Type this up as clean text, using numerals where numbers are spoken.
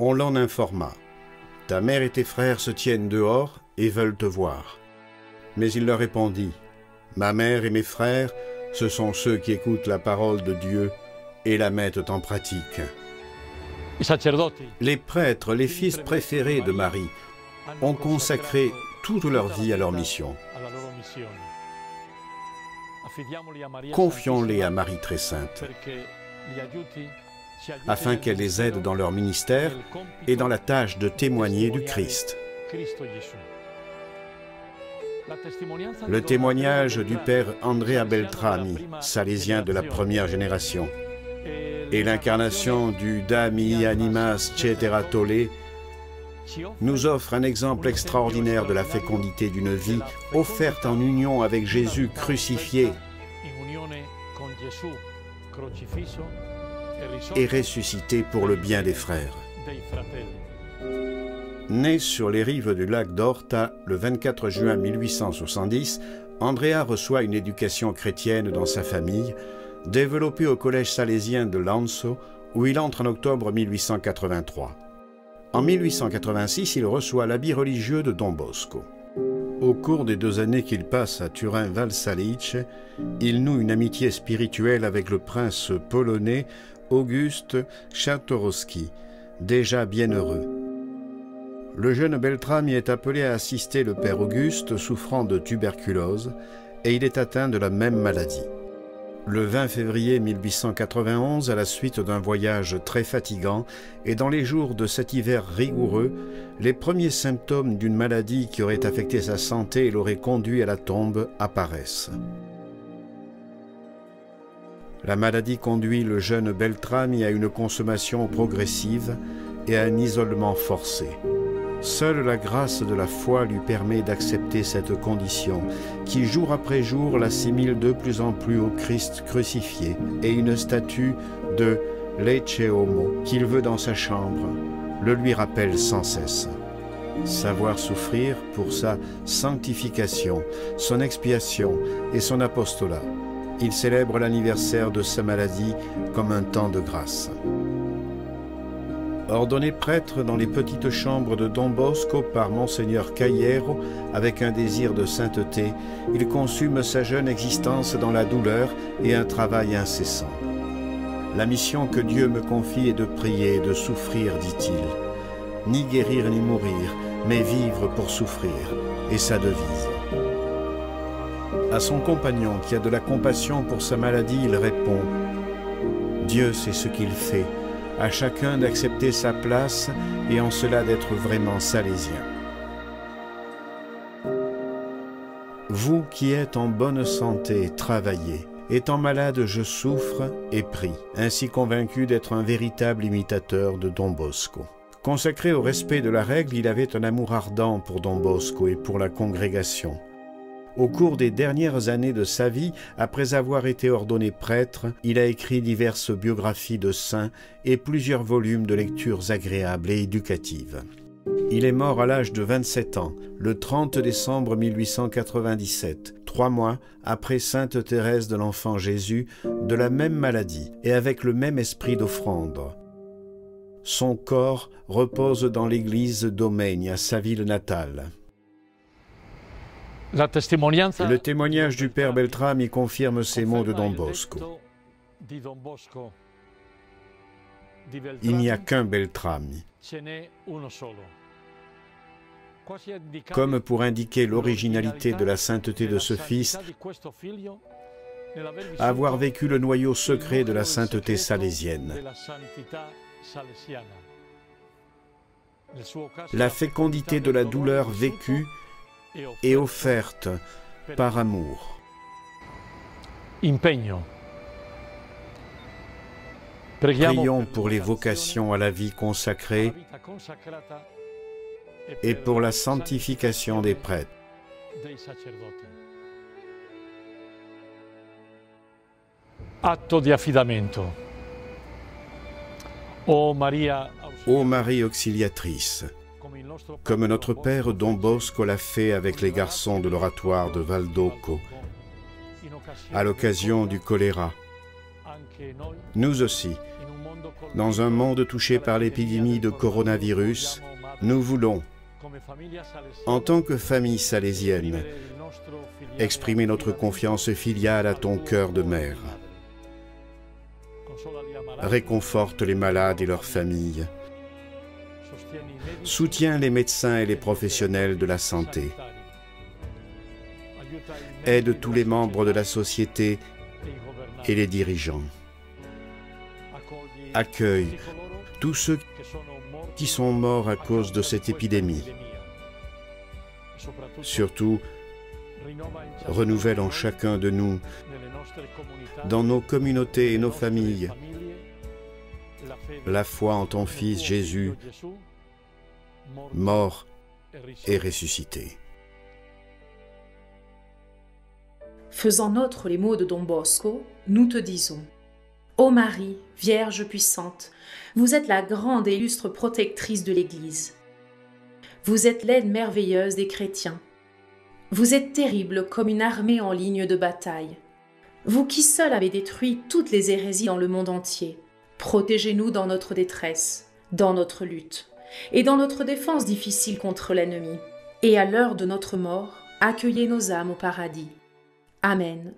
On l'en informa. « Ta mère et tes frères se tiennent dehors et veulent te voir. » Mais il leur répondit, « Ma mère et mes frères, ce sont ceux qui écoutent la parole de Dieu et la mettent en pratique. » Les prêtres, les fils préférés de Marie, ont consacré toute leur vie à leur mission. Confions-les à Marie très sainte, afin qu'elle les aide dans leur ministère et dans la tâche de témoigner du Christ. Le témoignage du père Andrea Beltrami, salésien de la première génération, et l'incarnation du Dami Animas Cetera Tolle nous offrent un exemple extraordinaire de la fécondité d'une vie offerte en union avec Jésus crucifié et ressuscité pour le bien des frères. Né sur les rives du lac d'Orta le 24 juin 1870, Andrea reçoit une éducation chrétienne dans sa famille, développée au collège salésien de Lanzo, où il entre en octobre 1883. En 1886, il reçoit l'habit religieux de Don Bosco. Au cours des 2 années qu'il passe à Turin-Val Salice, il noue une amitié spirituelle avec le prince polonais Auguste Czartoryski, déjà bienheureux. Le jeune Beltrami est appelé à assister le père Auguste souffrant de tuberculose et il est atteint de la même maladie. Le 20 février 1891, à la suite d'un voyage très fatigant et dans les jours de cet hiver rigoureux, les premiers symptômes d'une maladie qui aurait affecté sa santé et l'aurait conduit à la tombe apparaissent. La maladie conduit le jeune Beltrami à une consommation progressive et à un isolement forcé. Seule la grâce de la foi lui permet d'accepter cette condition, qui jour après jour l'assimile de plus en plus au Christ crucifié et une statue de Lecce Homo qu'il veut dans sa chambre le lui rappelle sans cesse. Savoir souffrir pour sa sanctification, son expiation et son apostolat. Il célèbre l'anniversaire de sa maladie comme un temps de grâce. Ordonné prêtre dans les petites chambres de Don Bosco par Monseigneur Caiero, avec un désir de sainteté, il consume sa jeune existence dans la douleur et un travail incessant. La mission que Dieu me confie est de prier et de souffrir, dit-il. Ni guérir ni mourir, mais vivre pour souffrir, est sa devise. À son compagnon qui a de la compassion pour sa maladie, il répond « Dieu sait ce qu'il fait ». À chacun d'accepter sa place et en cela d'être vraiment salésien. Vous qui êtes en bonne santé, travaillez. Étant malade, je souffre et prie, ainsi convaincu d'être un véritable imitateur de Don Bosco. Consacré au respect de la règle, il avait un amour ardent pour Don Bosco et pour la congrégation. Au cours des dernières années de sa vie, après avoir été ordonné prêtre, il a écrit diverses biographies de saints et plusieurs volumes de lectures agréables et éducatives. Il est mort à l'âge de 27 ans, le 30 décembre 1897, 3 mois après Sainte Thérèse de l'Enfant Jésus, de la même maladie et avec le même esprit d'offrande. Son corps repose dans l'église d'Omegna, sa ville natale. Le témoignage du père Beltrami confirme ces mots de Don Bosco. Il n'y a qu'un Beltrami. Comme pour indiquer l'originalité de la sainteté de ce fils, avoir vécu le noyau secret de la sainteté salésienne. La fécondité de la douleur vécue et offerte par amour. Prions pour les vocations à la vie consacrée et pour la sanctification des prêtres. Atto di affidamento. Ô Marie auxiliatrice, comme notre père Don Bosco l'a fait avec les garçons de l'oratoire de Valdocco, à l'occasion du choléra, Nous aussi, dans un monde touché par l'épidémie de coronavirus, nous voulons, en tant que famille salésienne, exprimer notre confiance filiale à ton cœur de mère. Réconforte les malades et leurs familles. Soutiens les médecins et les professionnels de la santé. Aide tous les membres de la société et les dirigeants. Accueille tous ceux qui sont morts à cause de cette épidémie. Surtout, renouvelle en chacun de nous, dans nos communautés et nos familles, la foi en ton Fils Jésus, mort et ressuscité. Faisant nôtres les mots de Don Bosco, nous te disons: Ô Marie, Vierge puissante, vous êtes la grande et illustre protectrice de l'Église. Vous êtes l'aide merveilleuse des chrétiens. Vous êtes terrible comme une armée en ligne de bataille. Vous qui seul avez détruit toutes les hérésies dans le monde entier, protégez-nous dans notre détresse, dans notre lutte, et dans notre défense difficile contre l'ennemi. Et à l'heure de notre mort, accueillez nos âmes au paradis. Amen.